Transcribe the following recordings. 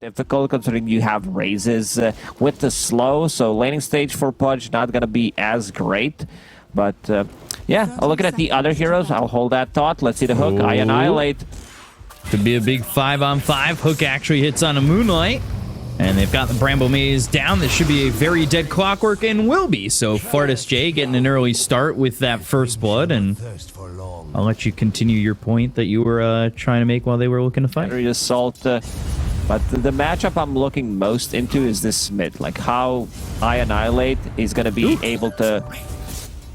difficult considering you have raises with the slow, so laning stage for Pudge not gonna be as great, but yeah, looking at the other heroes, I'll hold that thought. Let's see the hook. I annihilate. Could be a big 5-on-5. Hook actually hits on a Moonlight, and they've got the Bramble Maze down. This should be a very dead Clockwork, and will be. So Fartus J getting an early start with that first blood, and I'll let you continue your point that you were trying to make while they were looking to fight. Assault, but the matchup I'm looking most into is this mid. Like how I annihilate is going to be able to...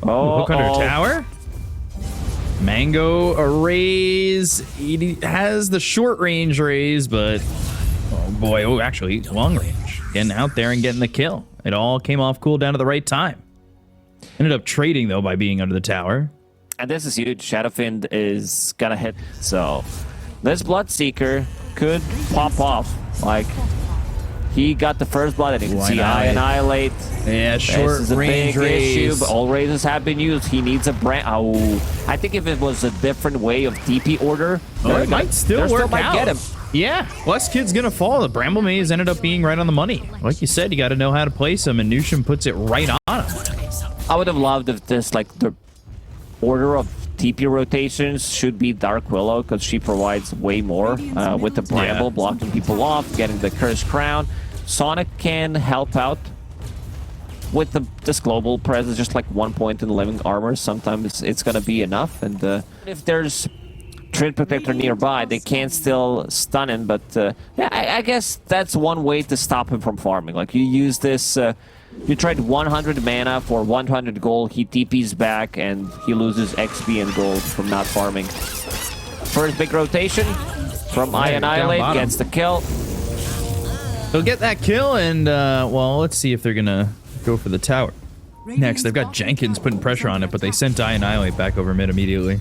Hook under tower. Mango a raise. He has the short range raise, but oh boy, actually long range. Getting out there and getting the kill. It all came off cooldown at the right time. Ended up trading though by being under the tower. And this is huge. Shadowfiend is gonna hit. So this Bloodseeker could pop off. Like he got the first blood, and you can see I annihilate. Yeah, short this is a range big raise. issue, but all raises have been used. He needs a brand. Oh, I think if it was a different way of DP order, it might still work out. Get him. Yeah, Blessed Kid's gonna fall. The Bramble Maze ended up being right on the money. Like you said, you got to know how to place him, and Nusham puts it right on him. I would have loved if this, like, the order of TP rotations should be Dark Willow, because she provides way more with the Bramble, blocking people off, getting the Cursed Crown. Sonic can help out with this global presence, just like 1 point in living armor. Sometimes it's gonna be enough, and if there's Trid Protector nearby, they can still stun him, but yeah, I guess that's one way to stop him from farming. Like, you use this, you trade 100 mana for 100 gold, he TPs back, and he loses XP and gold from not farming. First big rotation from I Annihilate, gets the kill. They'll get that kill, and well, let's see if they're gonna go for the tower. Next, they've got Jenkins putting pressure on it, but they sent I Annihilate back over mid immediately.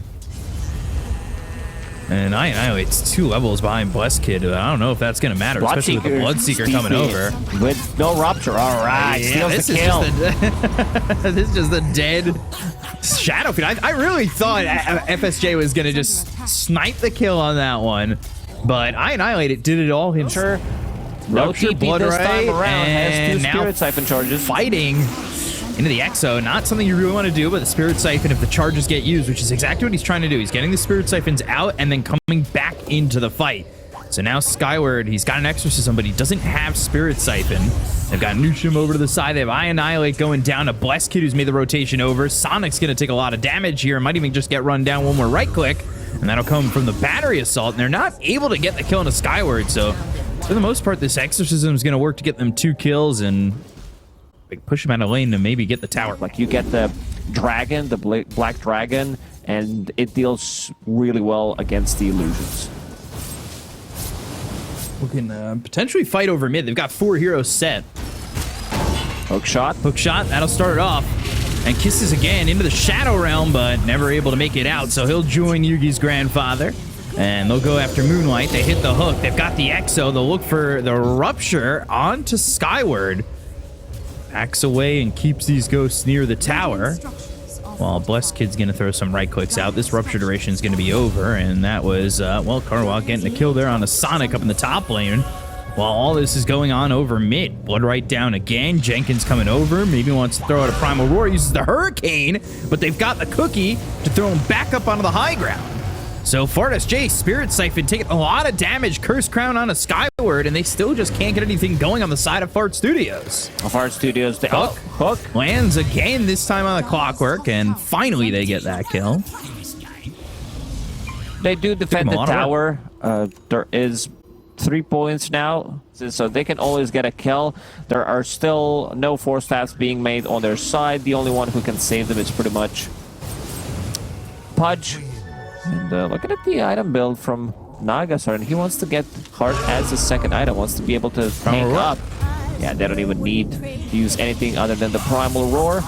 And I Annihilate's 2 levels behind Blessed Kid. I don't know if that's gonna matter, especially with the Bloodseeker coming over. With no Rupture, alright, steals the kill. This is just a dead Shadowfiend. I really thought FSJ was gonna just snipe the kill on that one, but I Annihilate did it all himself. No TP blood this time around, and has 2 Spirit Siphon charges. Fighting into the Exo, not something you really want to do, but the Spirit Siphon, if the charges get used, which is exactly what he's trying to do. He's getting the Spirit Siphons out and then coming back into the fight. So now Skyward, he's got an Exorcism, but he doesn't have Spirit Siphon. They've got Nusham over to the side. They have I Annihilate going down to Blessed Kid, who's made the rotation over. Sonic's going to take a lot of damage here. Might even just get run down one more right click, and that'll come from the Battery Assault, and they're not able to get the kill into Skyward, so for the most part, this Exorcism is going to work to get them 2 kills and like, push them out of lane to maybe get the tower. Like, you get the Dragon, the Black Dragon, and it deals really well against the illusions. We can potentially fight over mid. They've got 4 heroes set. Hook shot, that'll start it off. And Kisses again into the Shadow Realm, but never able to make it out, so he'll join Yugi's grandfather. And they'll go after Moonlight. They hit the hook. They've got the Exo. They'll look for the Rupture onto Skyward. Backs away and keeps these ghosts near the tower. While Blessed Kid's going to throw some right clicks out. This Rupture duration is going to be over. And that was, well, Carwalk getting a kill there on a Sonic up in the top lane. While all this is going on over mid. Blood right down again. Jenkins coming over. Maybe wants to throw out a Primal Roar. Uses the Hurricane. But they've got the Cookie to throw him back up onto the high ground. So Fartus J, Spirit Siphon taking a lot of damage, Cursed Crown on a Skyward, and they still just can't get anything going on the side of Fart Studios. Fart Studios, the hook lands again, this time on the Clockwork, and finally they get that kill. They do defend the tower. There is 3 points now, so they can always get a kill. There are still no force stats being made on their side. The only one who can save them is pretty much Pudge. And looking at the item build from Nagasar, and he wants to get Heart as a second item, wants to be able to tank up. Yeah, they don't even need to use anything other than the Primal Roar.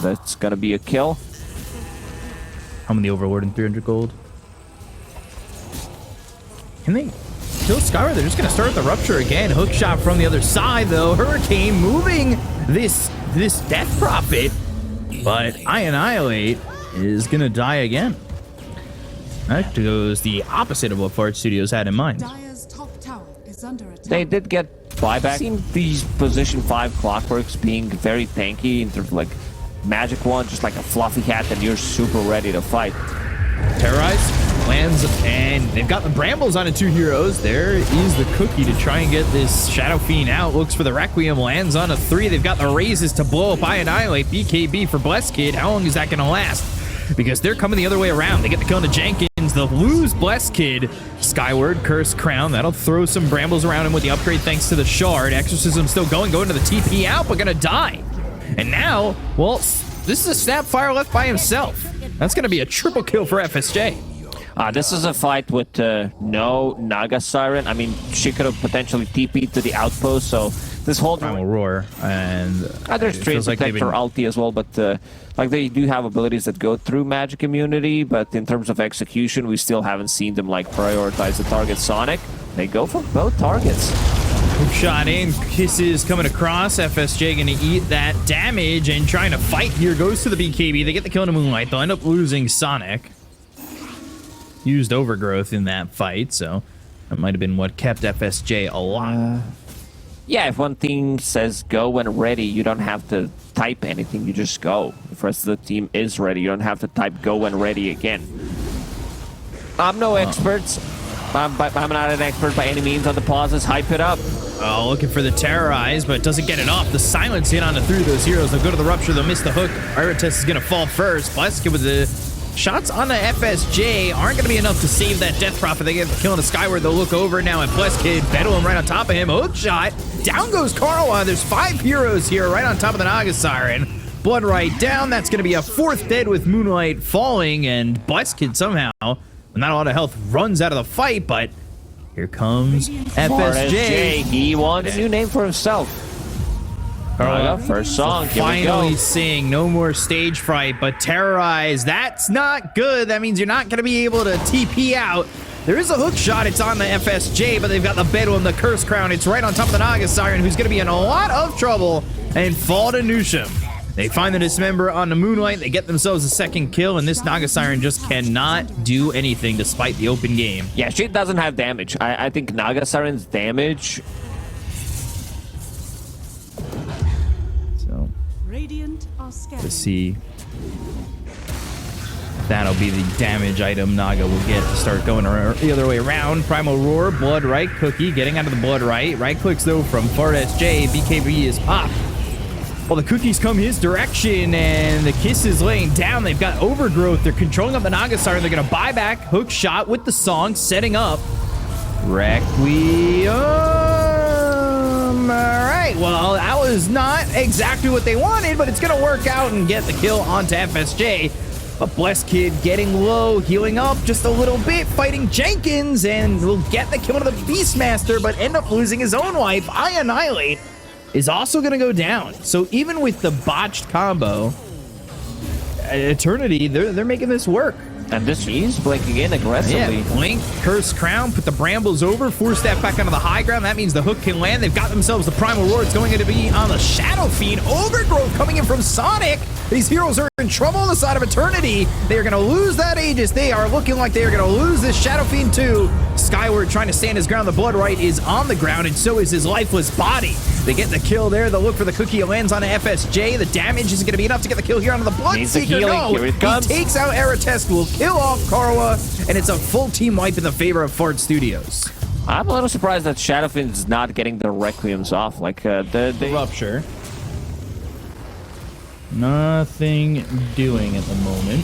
That's gonna be a kill. How many Overlord and 300 gold? Can they kill Skyward? They're just gonna start with the Rupture again. Hook shot from the other side, though. Hurricane moving this Death Prophet, but I Annihilate is gonna die again. That goes the opposite of what Fart Studios had in mind. Dire's top tower is they did get buyback. I've seen these position 5 clockworks being very tanky in terms of like magic one, just like a fluffy hat, and you're super ready to fight. Terrorize lands, and they've got the brambles onto 2 heroes. There is the cookie to try and get this Shadow Fiend out. Looks for the Requiem, lands on a 3. They've got the raises to blow up Annihilate. BKB for Blessed Kid. How long is that going to last? Because they're coming the other way around. They get the kill into Jenkins. They'll lose Blessed Kid. Skyward, Curse Crown. That'll throw some brambles around him with the upgrade thanks to the Shard. Exorcism still going to the TP out, but going to die. And now, well, this is a Snapfire left by himself. That's going to be a triple kill for FSJ. This is a fight with no Naga Siren. I mean, she could have potentially TP'd to the outpost, so this whole... Primal Roar, and... there's Trade Protector ulti as well, but like they do have abilities that go through magic immunity, but in terms of execution, we still haven't seen them like prioritize the target Sonic. They go for both targets. Hook shot in, Kisses coming across. FSJ gonna eat that damage and trying to fight here. Goes to the BKB. They get the kill into Moonlight. They'll end up losing Sonic. Used Overgrowth in that fight, so that might have been what kept FSJ alive. Yeah, if one team says go when ready, you don't have to type anything. You just go. If the rest of the team is ready, you don't have to type go when ready again. I'm no expert. I'm not an expert by any means on the pauses. Hype it up. Oh, looking for the Terrorize, but doesn't get it off. The Silence hit on the 3 of those heroes. They'll go to the Rupture. They'll miss the hook. Iratus is going to fall first. Blessed with the shots on the FSJ aren't going to be enough to save that Death Prophet. They get the kill on the Skyward. They'll look over now at Blessed Kid. Bedlam right on top of him. Hook shot. Down goes Karwa. There's 5 heroes here right on top of the Naga Siren. Blood right down. That's going to be a 4th dead with Moonlight falling, and Blessed Kid somehow, with not a lot of health, runs out of the fight, but here comes FSJ. He wants a new name for himself. First song. Finally sing. No more stage fright, but Terrorize. That's not good. That means you're not going to be able to TP out. There is a hook shot. It's on the FSJ, but they've got the Bedouin, the Curse Crown. It's right on top of the Naga Siren, who's going to be in a lot of trouble and fall to Nusham. They find the Dismember on the Moonlight. They get themselves a 2nd kill, and this Naga Siren just cannot do anything despite the open game. Yeah, she doesn't have damage. I think Naga Siren's damage... So, let's see. That'll be the damage item Naga will get to start going the other way around. Primal Roar, Blood Right, Cookie getting out of the Blood Right. Right clicks though from Fart SJ. BKB is popped. Well, the Cookies come his direction, and the Kiss is laying down. They've got Overgrowth. They're controlling up the Naga Siren. They're going to buy back. Hook shot with the song, setting up. Requiem. All right. Well, that was not exactly what they wanted, but it's going to work out and get the kill onto FSJ. But Blessed Kid getting low, healing up just a little bit, fighting Jenkins, and will get the kill to the Beastmaster, but end up losing his own wife. Annihilate is also going to go down. So even with the botched combo, Eternity, they're making this work. And this is blinking in aggressively. Yeah, blink, Curse Crown, put the Brambles over, force that back onto the high ground. That means the hook can land. They've got themselves the Primal Roar. It's going to be on the Shadow Fiend. Overgrowth coming in from Sonic. These heroes are in trouble on the side of Eternity. They are going to lose that Aegis. They are looking like they are going to lose this Shadow Fiend too. Skyward trying to stand his ground. The Blood Right is on the ground, and so is his lifeless body. They get the kill there. They'll look for the Cookie. It lands on FSJ. The damage isn't going to be enough to get the kill here onto the Bloodseeker. No, here it comes. He takes out Iratus, will kill off Karwa, and it's a full team wipe in the favor of Fart Studios. I'm a little surprised that Shadowfiend's not getting the Requiems off. Like, the Rupture. Nothing doing at the moment.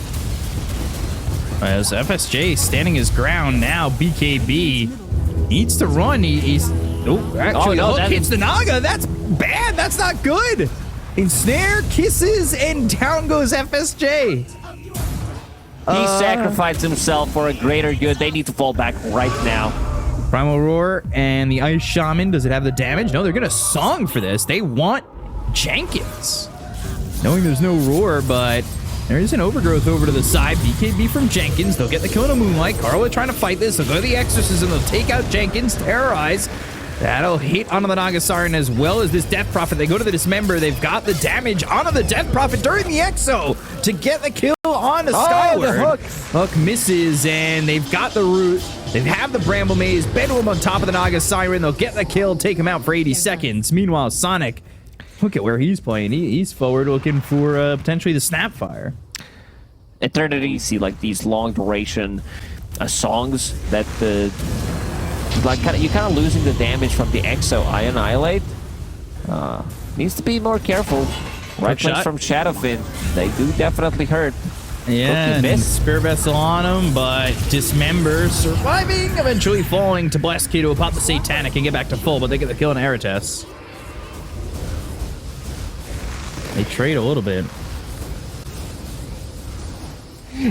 As FSJ standing his ground now, BKB needs to run. He's actually the hook hits the Naga. That's bad. That's not good. Ensnare, Kisses, and down goes FSJ. He sacrificed himself for a greater good. They need to fall back right now. Primal Roar and the Ice Shaman. Does it have the damage? No, they're going to song for this. They want Jenkins. Knowing there's no Roar, but there is an Overgrowth over to the side. BKB from Jenkins. They'll get the kill on Moonlight. Karwa trying to fight this. They'll go to the Exorcism. They'll take out Jenkins. Terrorize. That'll hit onto the Naga Siren as well as this Death Prophet. They go to the Dismember. They've got the damage onto the Death Prophet during the Exo to get the kill on the Skyward. The hook. Hook misses, and they've got the root. They have the Bramble Maze, bend him on top of the Naga Siren. They'll get the kill, take him out for 80 seconds. Meanwhile, Sonic, look at where he's playing. He's forward looking for potentially the Snapfire. Eternity, see like these long duration songs that you're kind of losing the damage from the Exo I Annihilate. Needs to be more careful. Right clicks from Shadowfin, they do definitely hurt. Yeah, and Spirit Vessel on him, but Dismember surviving, eventually falling to Blessed Kid, who will pop the Satanic and get back to full, but they get the kill on Arates. They trade a little bit.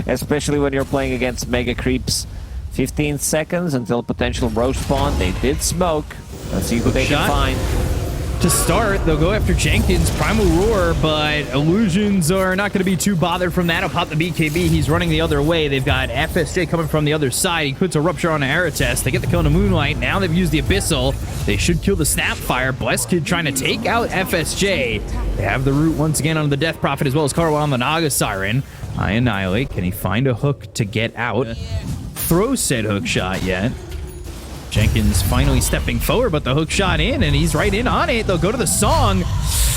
Especially when you're playing against Mega Creeps. 15 seconds until potential roach spawn. They did smoke. Let's see who they can find. To start, they'll go after Jenkins, Primal Roar, but Illusions are not going to be too bothered from that. He'll pop the BKB. He's running the other way. They've got FSJ coming from the other side. He puts a Rupture on Arates. They get the kill on the Moonlight. Now they've used the Abyssal. They should kill the Snapfire. Blessed Kid trying to take out FSJ. They have the root once again on the Death Prophet as well as Karwa on the Naga Siren. I Annihilate. Can he find a hook to get out? Throw said hook shot yet. Jenkins finally stepping forward, but the hook shot in, and he's right in on it. They'll go to the song.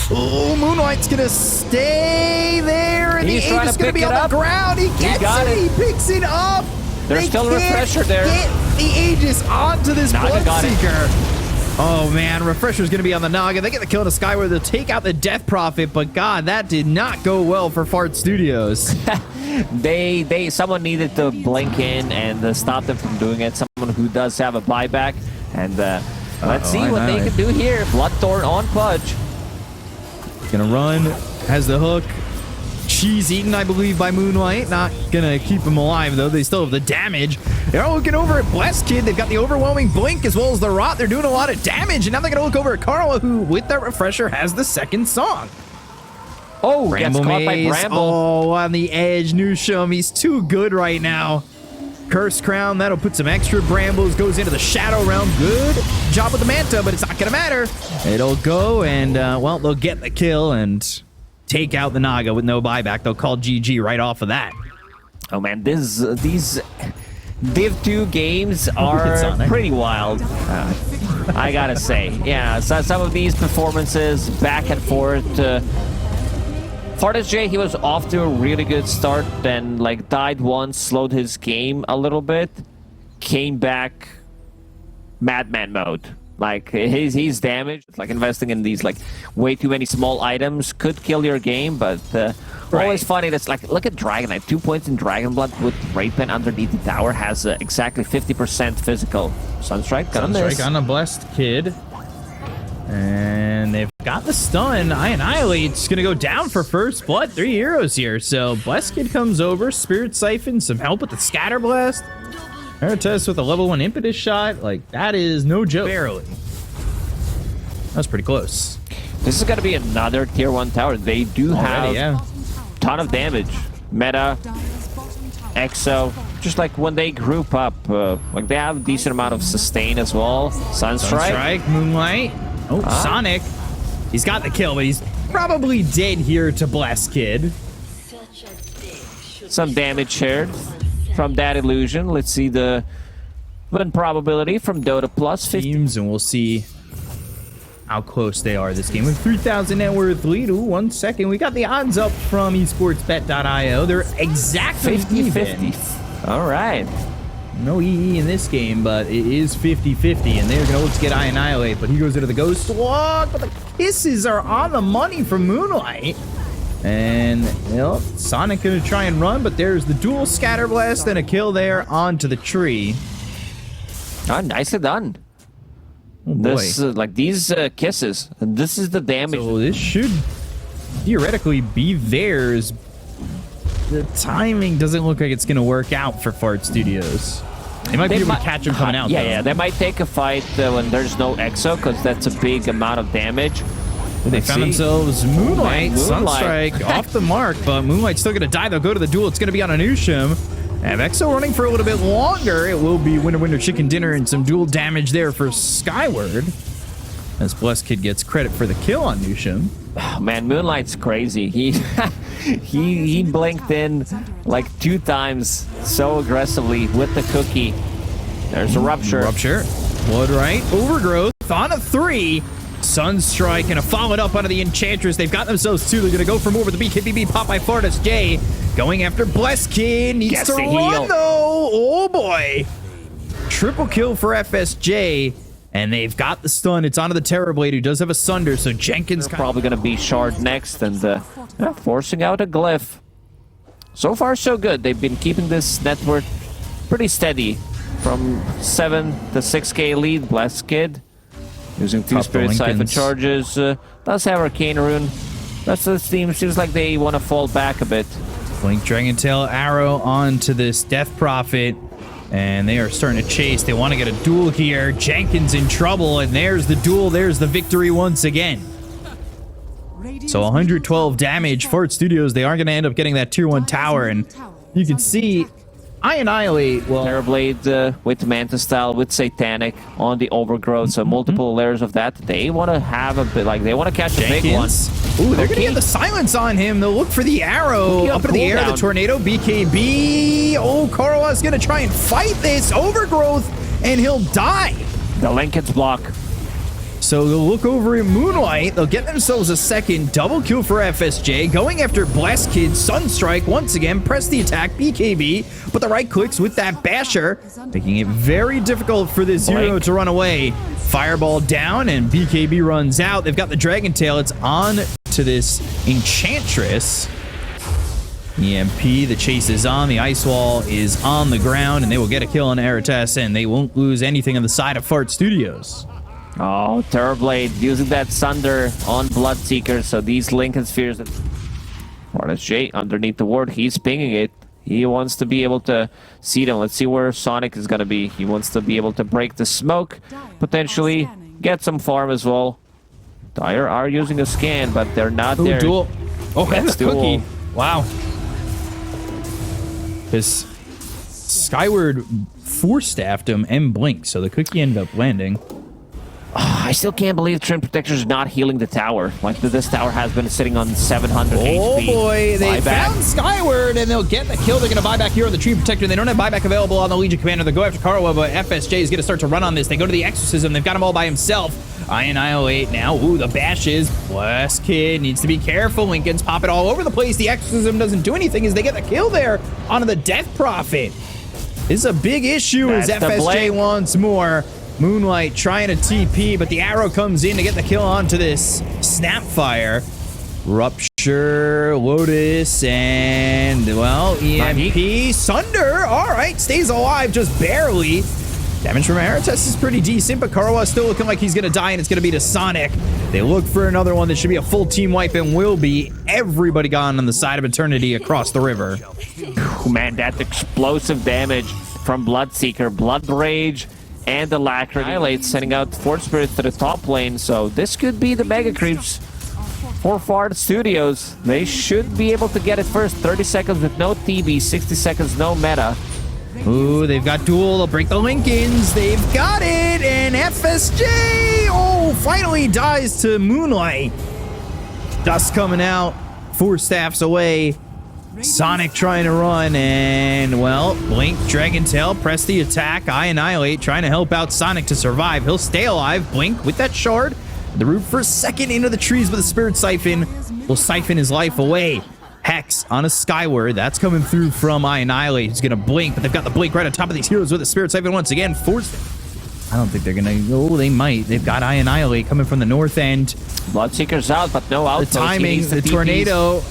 Oh, Moonlight's gonna stay there, and he's Aegis gonna be on the ground. He gets it. He picks it up. There's still a Refresher there. Get the Aegis onto this Bloodseeker. Oh man, Refresher's gonna be on the Naga. They get the kill on the Skyward. They'll take out the Death Prophet, but God, that did not go well for Fart Studios. Someone needed to blink in and stop them from doing it. Someone who does have a buyback, and let's see what they can do here. Bloodthorn on Pudge. Gonna run, has the hook. Cheese eaten, I believe, by Moonlight. Not gonna keep him alive, though. They still have the damage. They're all looking over at Blessed Kid. They've got the overwhelming blink as well as the rot. They're doing a lot of damage, and now they're gonna look over at Karla, who, with that Refresher, has the second song. Oh, gets caught by Bramble. Oh, on the edge. Newsham, he's too good right now. Curse Crown, that'll put some extra Brambles. Goes into the Shadow Realm. Good job with the Manta, but it's not gonna matter. It'll go, and, well, they'll get the kill and take out the Naga with no buyback. They'll call GG right off of that. Oh, man, these Div 2 games are pretty wild. I gotta say. Yeah, so some of these performances, back and forth. Fartis J, he was off to a really good start, then like died once, slowed his game a little bit, came back madman mode. Like he's damaged. Like investing in these like way too many small items could kill your game, but always funny. That's like, look at Dragonite, 2 points in Dragon Blood with Raid Pen underneath the tower has exactly 50% physical. Sunstrike on a Blessed Kid. And they've got the stun. I Annihilate's gonna go down for first blood. 3 heroes here. So Blessed Kid comes over. Spirit Siphon, some help with the Scatter Blast. Arates with a level 1 impetus shot. Like, that is no joke. Barely. That was pretty close. This is gonna be another tier 1 tower. They do have a ton of damage. Meta, Exo, just like when they group up, like they have a decent amount of sustain as well. Sunstrike, Moonlight. Oh, Sonic. He's got the kill, but he's probably dead here to Blessed Kid. Some damage shared from that illusion. Let's see the win probability from Dota Plus. Teams, and we'll see how close they are this game. With 3,000 net worth lead. Ooh, 1 second. We got the odds up from esportsbet.io. They're exactly 50-50. All right. No EE in this game, but it is 50-50, and they're going to look to get I Annihilate, but he goes into the Ghost Walk, but the kisses are on the money from Moonlight. And, well, Sonic going to try and run, but there's the dual Scatter Blast and a kill there onto the tree. Oh, nicely done. Oh, boy. This, like, these kisses, this is the damage. So this should theoretically be theirs. The timing doesn't look like it's going to work out for Fart Studios. They might be able to catch him coming out, though. Yeah, they might take a fight when there's no Exo, because that's a big amount of damage. They found themselves Moonlight. Sunstrike off the mark, but Moonlight's still going to die. They'll go to the duel. It's going to be on Anushim. Have Exo running for a little bit longer. It will be Winter Winter Chicken Dinner and some dual damage there for Skyward. As Blessed Kid gets credit for the kill on Anushim. Oh, man, Moonlight's crazy. He blinked in like 2 times so aggressively with the cookie. There's a Rupture. Rupture. Blood right. Overgrowth on a 3. Sunstrike and a followed up onto the Enchantress. They've got themselves 2. They're going to go for more with the BKBB pop by Florida's J. Going after Bless Kid. Needs Gets to the run, heal. though. Oh, boy. Triple kill for FSJ. And they've got the stun. It's onto the Terrorblade, who does have a Sunder. So Jenkins probably going to be Shard next and forcing out a Glyph. So far, so good. They've been keeping this network pretty steady. From 7 to 6k lead, Bless Kid. Using 2 Spirit Siphon charges. Does have Arcane Rune. Rest of the team seems like they want to fall back a bit. Blink Dragon Tail arrow onto this Death Prophet. And they are starting to chase. They want to get a duel here. Jenkins in trouble. And there's the duel. There's the victory once again. So 112 damage. Fort Studios, they are going to end up getting that tier 1 tower. And you can see I Annihilate. Well, Terrorblade with Manta Style, with Satanic on the Overgrowth. So multiple layers of that. They want to have a bit, like, they want to catch a big one. Ooh, they're going to get the silence on him. They'll look for the arrow. Up in the air, the tornado, BKB. Oh, Karawa's going to try and fight this Overgrowth, and he'll die. The Lincoln's block. So they'll look over in Moonlight. They'll get themselves a second double kill for FSJ. Going after Blast Kid, Sunstrike once again. Press the attack, BKB. But the right clicks with that basher, making it very difficult for this hero to run away. Fireball down, and BKB runs out. They've got the Dragon Tail. It's on to this Enchantress. EMP, the chase is on. The Ice Wall is on the ground, and they will get a kill on Arates, and they won't lose anything on the side of Fart Studios. Oh, Terrorblade using that Sunder on Bloodseeker. So these Lincoln Spheres. Florida's J underneath the ward. He's pinging it. He wants to be able to see them. Let's see where Sonic is going to be. He wants to be able to break the smoke. Potentially get some farm as well. Dire are using a scan, but they're not there. Duel. Oh, that's a cookie. Duel. Wow. This Skyward four-staffed him and Blink, so the cookie ended up landing. I still can't believe Trim Protector's not healing the tower. Like, this tower has been sitting on 700 HP. Oh boy, they found Skyward, and they'll get the kill. They're going to buy back here on the Tree Protector. They don't have buyback available on the Legion Commander. They go after Karawa, but FSJ is going to start to run on this. They go to the Exorcism. They've got him all by himself. I Annihilate now. Ooh, the bashes. Blast Kid needs to be careful. Lincoln's popping all over the place. The Exorcism doesn't do anything as they get the kill there onto the Death Prophet. This is a big issue as FSJ wants more. Moonlight trying to TP, but the arrow comes in to get the kill onto this Snapfire. Rupture, Lotus, and, well, EMP. Sunder, all right, stays alive just barely. Damage from Arates is pretty decent, but Karawa still looking like he's going to die, and it's going to be to Sonic. They look for another one that should be a full team wipe, and will be. Everybody gone on the side of Eternity across the river. Man, that explosive damage from Bloodseeker, Blood Rage, and the Lacquer Annihilate, sending out Fort Spirits to the top lane. So this could be the Mega Creeps for Fart Studios. They should be able to get it first. 30 seconds with no TB, 60 seconds, no meta. Ooh, they've got duel. They'll break the Lincolns. They've got it. And FSJ, oh, finally dies to Moonlight. Dust coming out. 4 staffs away. Sonic trying to run, and, well, Blink, Dragon Tail, press the attack. I Annihilate, trying to help out Sonic to survive. He'll stay alive. Blink with that shard. The root for a second into the trees with a Spirit Siphon will siphon his life away. Hex on a Skyward. That's coming through from I Annihilate. He's going to Blink, but they've got the Blink right on top of these heroes with a Spirit Siphon once again. I don't think they're going to... Oh, they might. They've got I Annihilate coming from the north end. Bloodseeker's out, but no outpost. The timing, the tornado...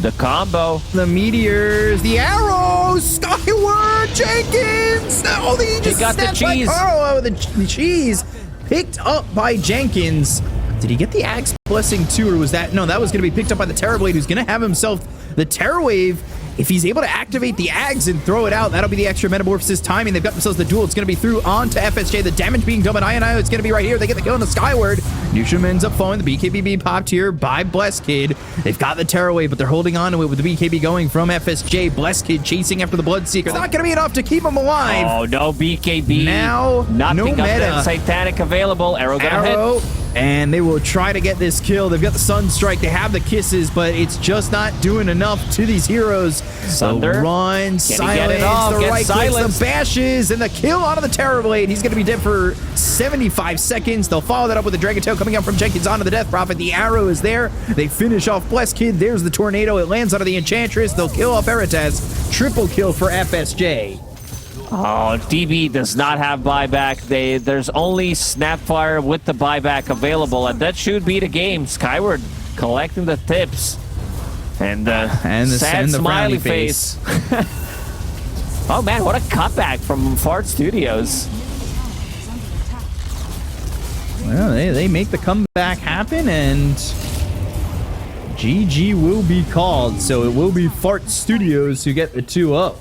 The combo. The meteors. The arrows. Skyward. Jenkins. Oh, they just got the cheese. Oh, the cheese. Picked up by Jenkins. Did he get the Axe Blessing too, or was that... No, that was going to be picked up by the Terrorblade, who's going to have himself the Terror Wave. If he's able to activate the Ags and throw it out, that'll be the extra Metamorphosis timing. They've got themselves the duel. It's going to be through onto FSJ. The damage being done by Ionio. It's going to be right here. They get the kill on the Skyward. Newsham ends up falling. The BKB popped here by Bless Kid. They've got the Terror Wave, but they're holding on to it with the BKB going from FSJ. Bless Kid chasing after the Bloodseeker. It's not going to be enough to keep him alive. Oh, no BKB. Now, nothing no meta. Satanic available. Arrow gonna hit. And they will try to get this kill. They've got the Sunstrike. They have the kisses, but it's just not doing enough to these heroes. Sunder. The run, silence, the right clicks, the bashes, and the kill onto the Terrorblade. He's going to be dead for 75 seconds. They'll follow that up with a Dragon Tail coming out from Jenkins onto the Death Prophet. The arrow is there. They finish off Blessed Kid. There's the Tornado. It lands onto the Enchantress. They'll kill off Eretaz. Triple kill for FSJ. Oh, DB does not have buyback. There's only Snapfire with the buyback available, and that should be the game. Skyward collecting the tips. And the sad smiley face. Oh man, what a cutback from Fart Studios. Well, they make the comeback happen, and GG will be called. So it will be Fart Studios who get the 2-0.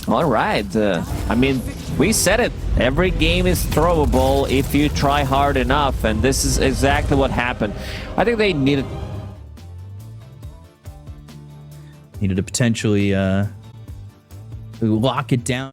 All right. I mean, we said it. Every game is throwable if you try hard enough, and this is exactly what happened. I think they needed to potentially lock it down.